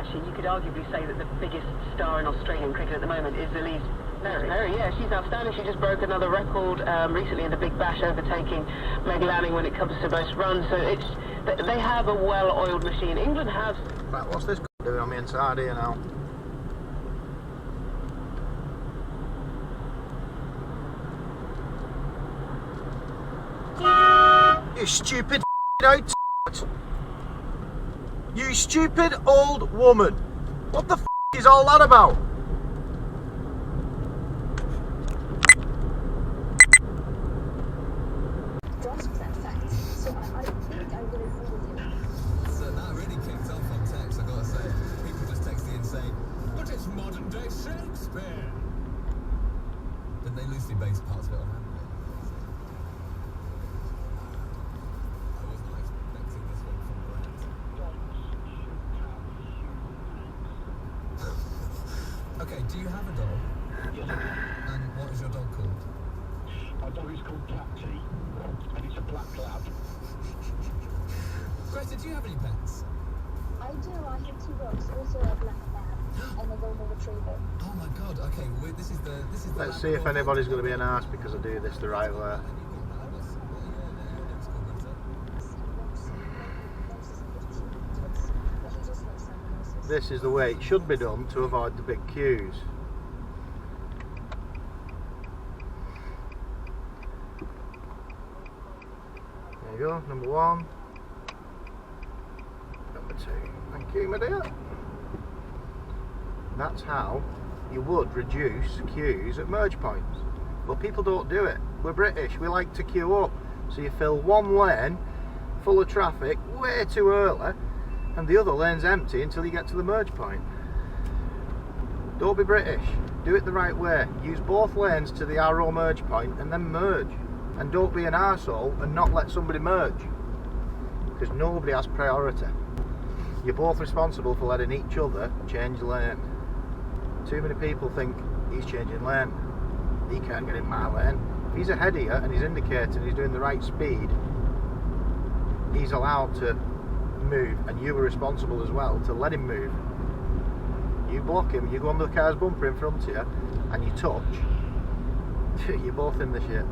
actually, you could arguably say that the biggest star in Australian cricket at the moment is Elise Perry. Yeah, she's outstanding. She just broke another record recently in the Big Bash, overtaking Meg Lanning when it comes to most runs. So they have a well-oiled machine. England has. Right, what's this doing on the inside here now? You stupid old t***. You stupid old woman. What the f*** is all that about? So that really kicked off on text, I've got to say. People just texting and saying, but it's modern day Shakespeare. Then they loosely based parts of it on Hamlet. I was not expecting this one from Brett. Okay, do you have a dog? Yes, I do. And what is your dog called? My dog is called Capty, and it's a black lab. Greta, do you have any pets? I do. I have 2 dogs, also a black lab and a golden retriever. Oh my god, okay, this is the Let's see if anybody's going to be an arse because I do this the right way. This is the way it should be done to avoid the big queues. There you go, number 1. Number 2. Thank you, my dear. That's how you would reduce queues at merge points. But people don't do it. We're British, we like to queue up. So you fill one lane full of traffic way too early and the other lane's empty until you get to the merge point. Don't be British. Do it the right way. Use both lanes to the arrow merge point and then merge. And don't be an arsehole and not let somebody merge. Because nobody has priority. You're both responsible for letting each other change lane. Too many people think he's changing lane. He can't get in my lane. If he's ahead of you and he's indicating he's doing the right speed, he's allowed to move, and you are responsible as well to let him move. You block him, you go on the car's bumper in front of you, and you touch, you're both in the shit.